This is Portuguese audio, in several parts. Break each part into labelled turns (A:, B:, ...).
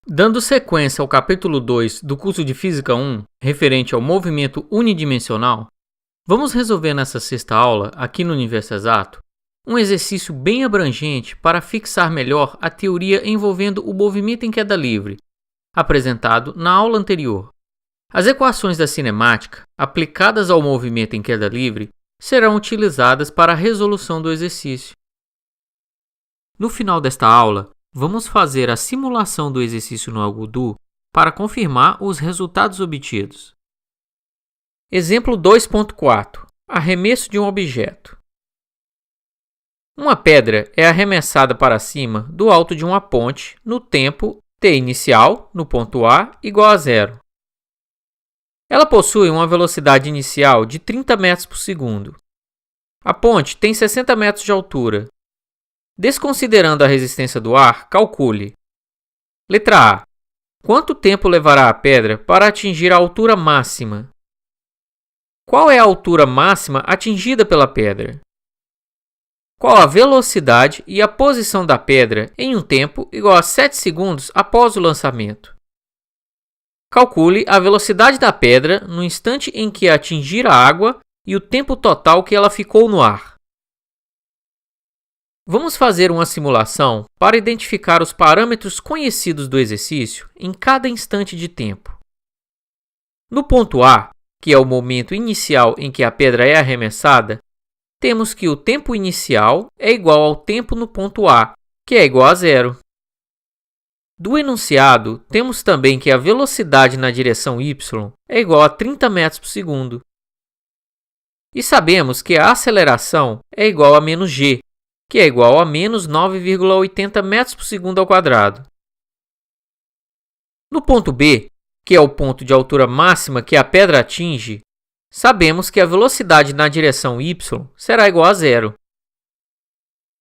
A: Dando sequência ao capítulo 2 do curso de Física 1, referente ao movimento unidimensional, vamos resolver nessa sexta aula, aqui no Universo Exato, um exercício bem abrangente para fixar melhor a teoria envolvendo o movimento em queda livre, apresentado na aula anterior. As equações da cinemática, aplicadas ao movimento em queda livre, serão utilizadas para a resolução do exercício. No final desta aula, vamos fazer a simulação do exercício no Algodo para confirmar os resultados obtidos. Exemplo 2.4. Arremesso de um objeto. Uma pedra é arremessada para cima do alto de uma ponte no tempo t inicial, no ponto A, igual a 0. Ela possui uma velocidade inicial de 30 metros por segundo. A ponte tem 60 metros de altura. Desconsiderando a resistência do ar, calcule. Letra A. Quanto tempo levará a pedra para atingir a altura máxima? Qual é a altura máxima atingida pela pedra? Qual a velocidade e a posição da pedra em um tempo igual a 7 segundos após o lançamento? Calcule a velocidade da pedra no instante em que atingir a água e o tempo total que ela ficou no ar. Vamos fazer uma simulação para identificar os parâmetros conhecidos do exercício em cada instante de tempo. No ponto A, que é o momento inicial em que a pedra é arremessada, temos que o tempo inicial é igual ao tempo no ponto A, que é igual a 0. Do enunciado, temos também que a velocidade na direção y é igual a 30 metros por segundo. E sabemos que a aceleração é igual a menos g, que é igual a menos 9,80 metros por segundo ao quadrado. No ponto B, que é o ponto de altura máxima que a pedra atinge, sabemos que a velocidade na direção y será igual a 0.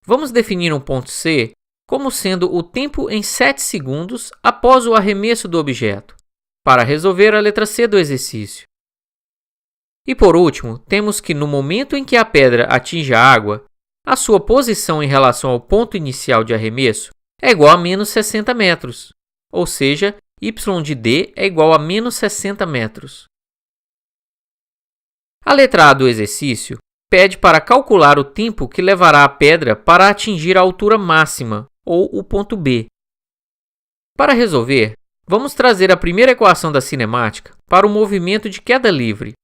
A: Vamos definir um ponto C como sendo o tempo em 7 segundos após o arremesso do objeto, para resolver a letra C do exercício. E por último, temos que no momento em que a pedra atinge a água, a sua posição em relação ao ponto inicial de arremesso é igual a menos 60 metros, ou seja, y de d é igual a menos 60 metros. A letra A do exercício pede para calcular o tempo que levará a pedra para atingir a altura máxima, ou o ponto B. Para resolver, vamos trazer a primeira equação da cinemática para o movimento de queda livre,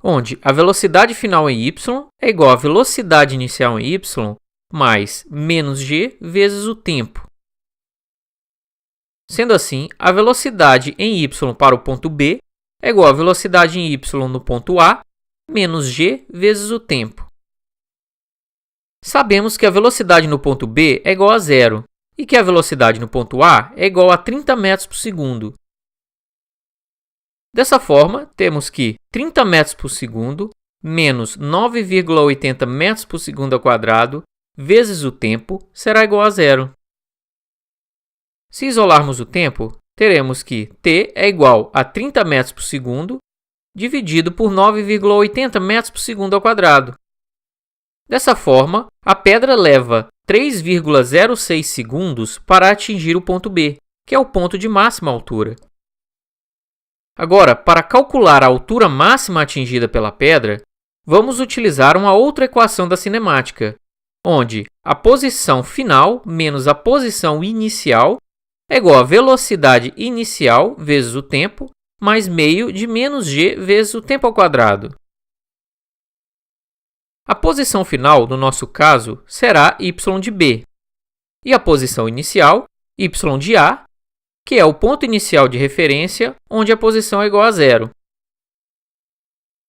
A: onde a velocidade final em y é igual à velocidade inicial em y mais menos g vezes o tempo. Sendo assim, a velocidade em y para o ponto B é igual à velocidade em y no ponto A menos g vezes o tempo. Sabemos que a velocidade no ponto B é igual a 0 e que a velocidade no ponto A é igual a 30 metros por segundo. Dessa forma, temos que 30 metros por segundo menos 9,80 metros por segundo ao quadrado vezes o tempo será igual a 0. Se isolarmos o tempo, teremos que t é igual a 30 metros por segundo dividido por 9,80 metros por segundo ao quadrado. Dessa forma, a pedra leva 3,06 segundos para atingir o ponto B, que é o ponto de máxima altura. Agora, para calcular a altura máxima atingida pela pedra, vamos utilizar uma outra equação da cinemática, onde a posição final menos a posição inicial é igual a velocidade inicial vezes o tempo, mais meio de menos g vezes o tempo ao quadrado. A posição final, no nosso caso, será y de B, e a posição inicial, y de A, que é o ponto inicial de referência, onde a posição é igual a 0.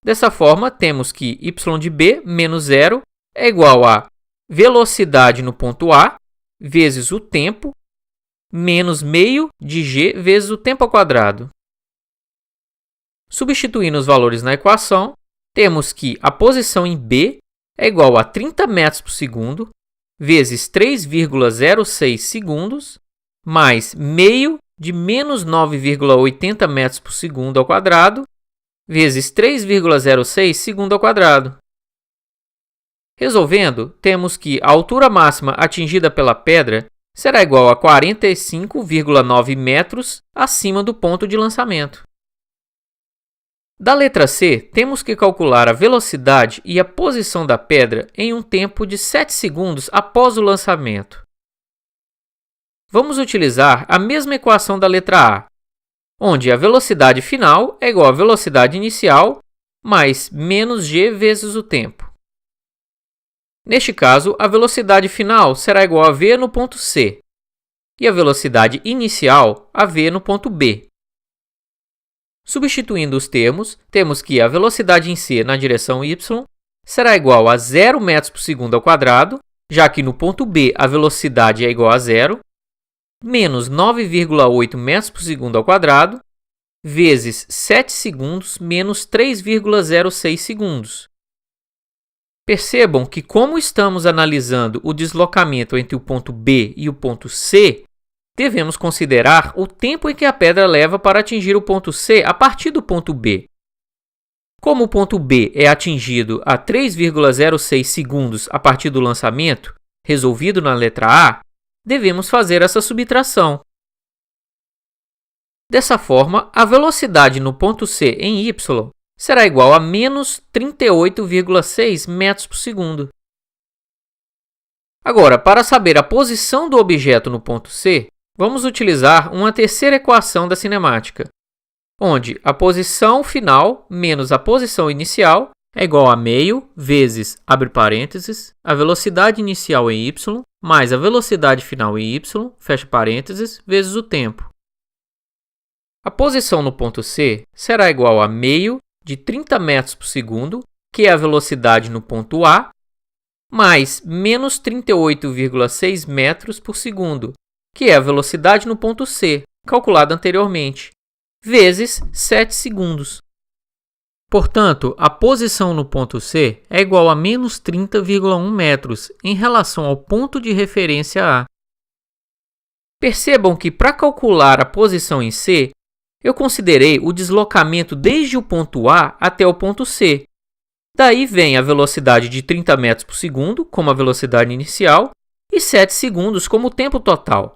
A: Dessa forma, temos que y de B menos 0 é igual a velocidade no ponto A vezes o tempo menos meio de g vezes o tempo ao quadrado. Substituindo os valores na equação, temos que a posição em B é igual a 30 metros por segundo vezes 3,06 segundos mais meio de menos 9,80 metros por segundo ao quadrado vezes 3,06 segundo ao quadrado. Resolvendo, temos que a altura máxima atingida pela pedra será igual a 45,9 metros acima do ponto de lançamento. Da letra C, temos que calcular a velocidade e a posição da pedra em um tempo de 7 segundos após o lançamento. Vamos utilizar a mesma equação da letra A, onde a velocidade final é igual à velocidade inicial mais menos g vezes o tempo. Neste caso, a velocidade final será igual a v no ponto C e a velocidade inicial a v no ponto B. Substituindo os termos, temos que a velocidade em C na direção y será igual a 0 metros por segundo ao quadrado, já que no ponto B a velocidade é igual a 0, menos 9,8 metros por segundo ao quadrado, vezes 7 segundos menos 3,06 segundos. Percebam que, como estamos analisando o deslocamento entre o ponto B e o ponto C, devemos considerar o tempo em que a pedra leva para atingir o ponto C a partir do ponto B. Como o ponto B é atingido a 3,06 segundos a partir do lançamento, resolvido na letra A, devemos fazer essa subtração. Dessa forma, a velocidade no ponto C em y será igual a menos 38,6 metros por segundo. Agora, para saber a posição do objeto no ponto C, vamos utilizar uma terceira equação da cinemática, onde a posição final menos a posição inicial é igual a meio vezes, abre parênteses, a velocidade inicial em y mais a velocidade final em y, fecha parênteses, vezes o tempo. A posição no ponto C será igual a meio de 30 metros por segundo, que é a velocidade no ponto A, mais menos 38,6 metros por segundo, que é a velocidade no ponto C, calculada anteriormente, vezes 7 segundos. Portanto, a posição no ponto C é igual a menos 30,1 metros em relação ao ponto de referência A. Percebam que, para calcular a posição em C, eu considerei o deslocamento desde o ponto A até o ponto C. Daí vem a velocidade de 30 metros por segundo, como a velocidade inicial, e 7 segundos como o tempo total.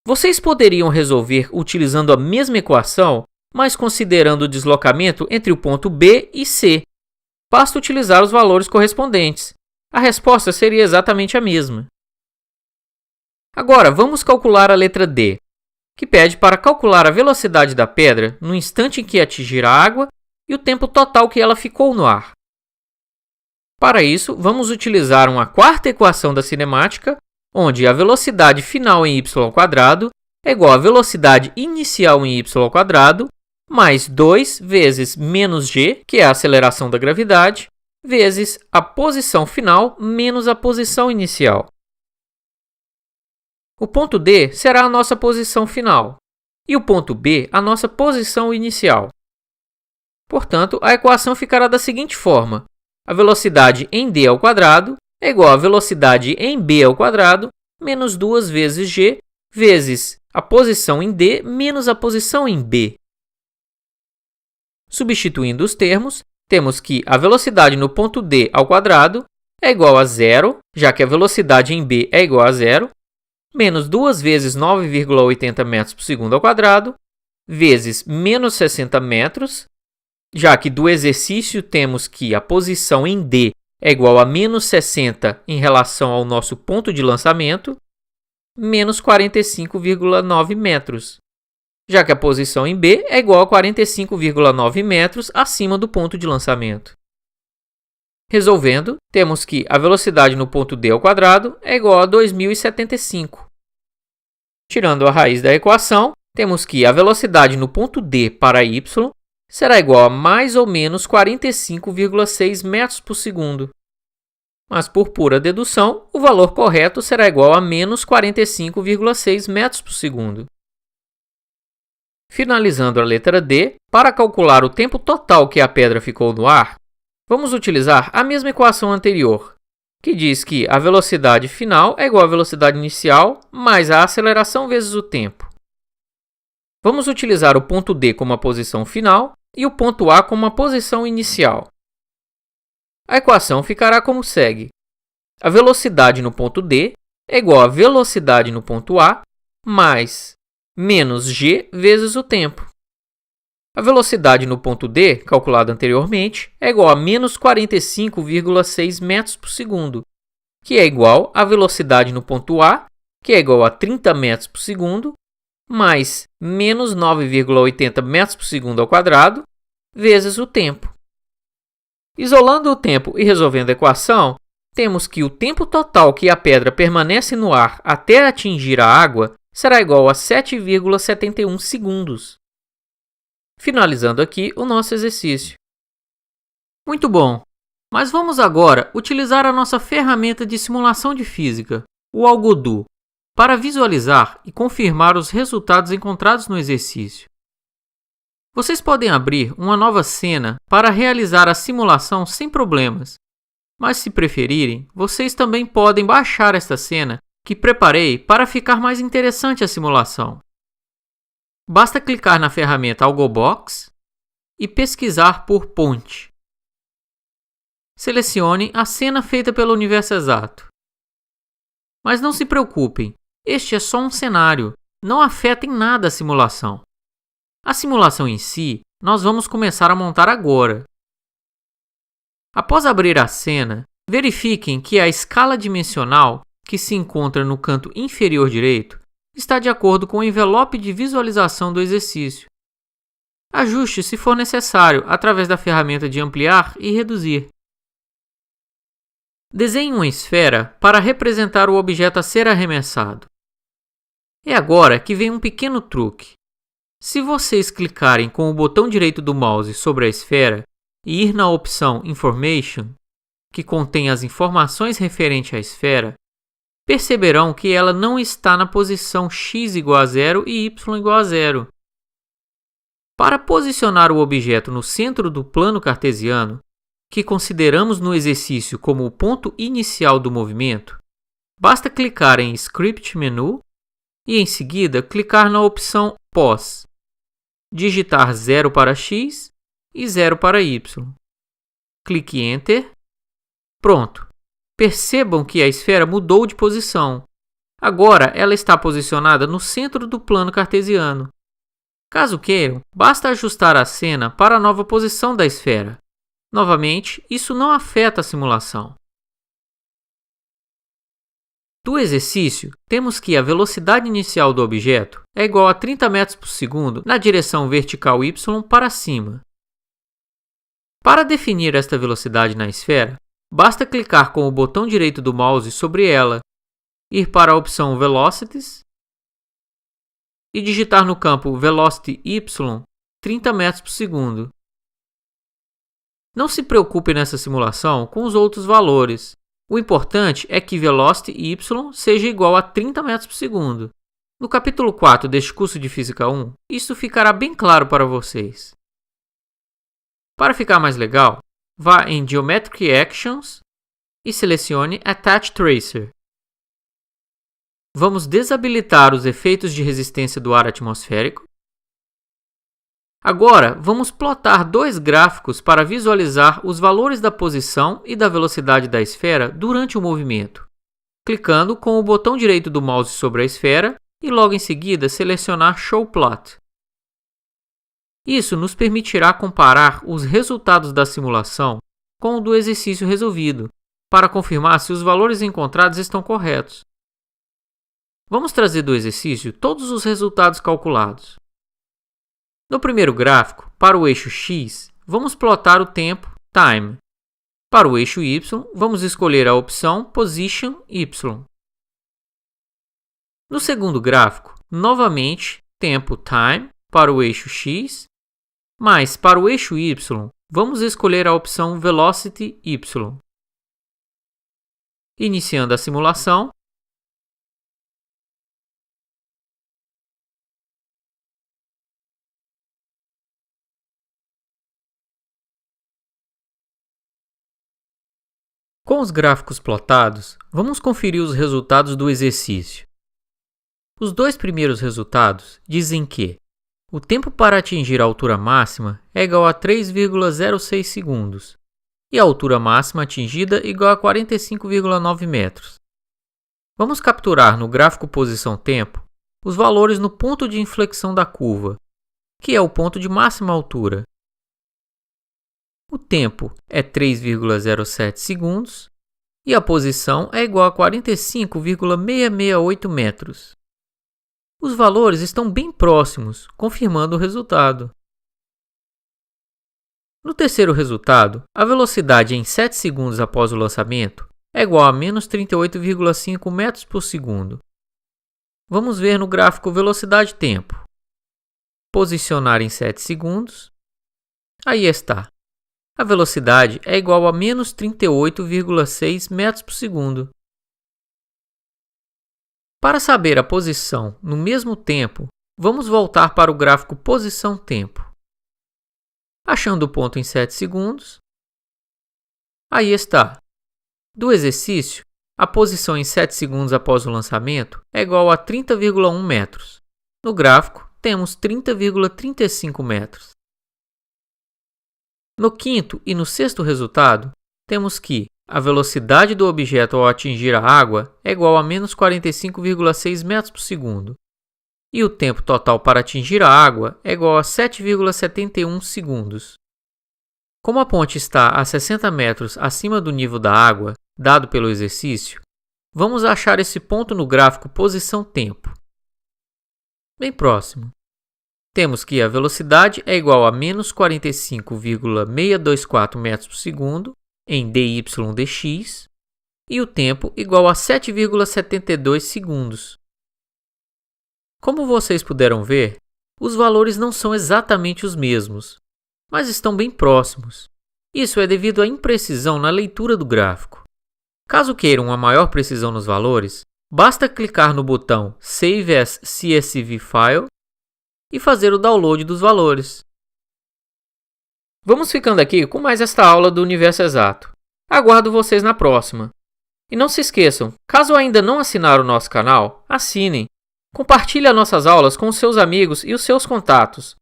A: Vocês poderiam resolver utilizando a mesma equação, mas considerando o deslocamento entre o ponto B e C. Basta utilizar os valores correspondentes. A resposta seria exatamente a mesma. Agora, vamos calcular a letra D, que pede para calcular a velocidade da pedra no instante em que atingir a água e o tempo total que ela ficou no ar. Para isso, vamos utilizar uma quarta equação da cinemática, onde a velocidade final em y² é igual à velocidade inicial em y² mais 2 vezes menos g, que é a aceleração da gravidade, vezes a posição final menos a posição inicial. O ponto D será a nossa posição final e o ponto B a nossa posição inicial. Portanto, a equação ficará da seguinte forma: a velocidade em d² é igual à velocidade em b² menos 2 vezes g vezes a posição em D menos a posição em B. Substituindo os termos, temos que a velocidade no ponto D ao quadrado é igual a 0, já que a velocidade em B é igual a 0, menos 2 vezes 9,80 metros por segundo ao quadrado, vezes menos 60 metros, já que do exercício temos que a posição em D é igual a menos 60 em relação ao nosso ponto de lançamento, menos 45,9 metros, já que a posição em B é igual a 45,9 metros acima do ponto de lançamento. Resolvendo, temos que a velocidade no ponto D ao quadrado é igual a 2075. Tirando a raiz da equação, temos que a velocidade no ponto D para y será igual a mais ou menos 45,6 metros por segundo. Mas por pura dedução, o valor correto será igual a menos 45,6 metros por segundo. Finalizando a letra D, para calcular o tempo total que a pedra ficou no ar, vamos utilizar a mesma equação anterior, que diz que a velocidade final é igual à velocidade inicial mais a aceleração vezes o tempo. Vamos utilizar o ponto D como a posição final e o ponto A como a posição inicial. A equação ficará como segue: a velocidade no ponto D é igual a velocidade no ponto A mais menos g vezes o tempo. A velocidade no ponto D, calculada anteriormente, é igual a menos 45,6 metros por segundo, que é igual à velocidade no ponto A, que é igual a 30 metros por segundo, mais menos 9,80 metros por segundo ao quadrado, vezes o tempo. Isolando o tempo e resolvendo a equação, temos que o tempo total que a pedra permanece no ar até atingir a água será igual a 7,71 segundos. Finalizando aqui o nosso exercício. Muito bom, mas vamos agora utilizar a nossa ferramenta de simulação de física, o Algodo, para visualizar e confirmar os resultados encontrados no exercício. Vocês podem abrir uma nova cena para realizar a simulação sem problemas, mas se preferirem, vocês também podem baixar esta cena que preparei para ficar mais interessante a simulação. Basta clicar na ferramenta Algobox e pesquisar por ponte. Selecione a cena feita pelo Universo Exato. Mas não se preocupem, este é só um cenário, não afeta em nada a simulação. A simulação em si, nós vamos começar a montar agora. Após abrir a cena, verifiquem que a escala dimensional que se encontra no canto inferior direito está de acordo com o envelope de visualização do exercício. Ajuste se for necessário através da ferramenta de ampliar e reduzir. Desenhe uma esfera para representar o objeto a ser arremessado. É agora que vem um pequeno truque. Se vocês clicarem com o botão direito do mouse sobre a esfera e ir na opção Information, que contém as informações referentes à esfera, perceberão que ela não está na posição x igual a 0 e y igual a 0. Para posicionar o objeto no centro do plano cartesiano, que consideramos no exercício como o ponto inicial do movimento, basta clicar em Script Menu e, em seguida, clicar na opção Pos, digitar 0 para x e 0 para y. Clique Enter. Pronto! Percebam que a esfera mudou de posição. Agora ela está posicionada no centro do plano cartesiano. Caso queiram, basta ajustar a cena para a nova posição da esfera. Novamente, isso não afeta a simulação. Do exercício, temos que a velocidade inicial do objeto é igual a 30 metros por segundo na direção vertical y para cima. Para definir esta velocidade na esfera, basta clicar com o botão direito do mouse sobre ela, ir para a opção Velocities e digitar no campo Velocity y 30 metros por segundo. Não se preocupe nessa simulação com os outros valores. O importante é que Velocity y seja igual a 30 metros por segundo. No capítulo 4 deste curso de Física 1, isso ficará bem claro para vocês. Para ficar mais legal, vá em Geometric Actions e selecione Attach Tracer. Vamos desabilitar os efeitos de resistência do ar atmosférico. Agora, vamos plotar dois gráficos para visualizar os valores da posição e da velocidade da esfera durante o movimento, clicando com o botão direito do mouse sobre a esfera e logo em seguida selecionar Show Plot. Isso nos permitirá comparar os resultados da simulação com o do exercício resolvido, para confirmar se os valores encontrados estão corretos. Vamos trazer do exercício todos os resultados calculados. No primeiro gráfico, para o eixo x, vamos plotar o tempo, time. Para o eixo y, vamos escolher a opção Position y. No segundo gráfico, novamente, tempo, time, para o eixo x, mas para o eixo y, vamos escolher a opção Velocity y. Iniciando a simulação. Com os gráficos plotados, vamos conferir os resultados do exercício. Os dois primeiros resultados dizem que o tempo para atingir a altura máxima é igual a 3,06 segundos e a altura máxima atingida igual a 45,9 metros. Vamos capturar no gráfico posição-tempo os valores no ponto de inflexão da curva, que é o ponto de máxima altura. O tempo é 3,07 segundos e a posição é igual a 45,668 metros. Os valores estão bem próximos, confirmando o resultado. No terceiro resultado, a velocidade em 7 segundos após o lançamento é igual a menos 38,5 metros por segundo. Vamos ver no gráfico velocidade-tempo. Posicionar em 7 segundos. Aí está. A velocidade é igual a menos 38,6 metros por segundo. Para saber a posição no mesmo tempo, vamos voltar para o gráfico posição-tempo. Achando o ponto em 7 segundos. Aí está. Do exercício, a posição em 7 segundos após o lançamento é igual a 30,1 metros. No gráfico, temos 30,35 metros. No quinto e no sexto resultado, temos que a velocidade do objeto ao atingir a água é igual a menos 45,6 metros por segundo. E o tempo total para atingir a água é igual a 7,71 segundos. Como a ponte está a 60 metros acima do nível da água, dado pelo exercício, vamos achar esse ponto no gráfico posição-tempo. Bem próximo. Temos que a velocidade é igual a menos 45,624 metros por segundo em dydx e o tempo igual a 7,72 segundos. Como vocês puderam ver, os valores não são exatamente os mesmos, mas estão bem próximos. Isso é devido à imprecisão na leitura do gráfico. Caso queiram uma maior precisão nos valores, basta clicar no botão Save as CSV File e fazer o download dos valores. Vamos ficando aqui com mais esta aula do Universo Exato. Aguardo vocês na próxima. E não se esqueçam, caso ainda não assinaram o nosso canal, assinem. Compartilhe as nossas aulas com os seus amigos e os seus contatos.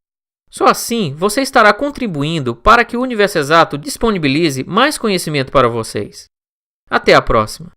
A: Só assim você estará contribuindo para que o Universo Exato disponibilize mais conhecimento para vocês. Até a próxima!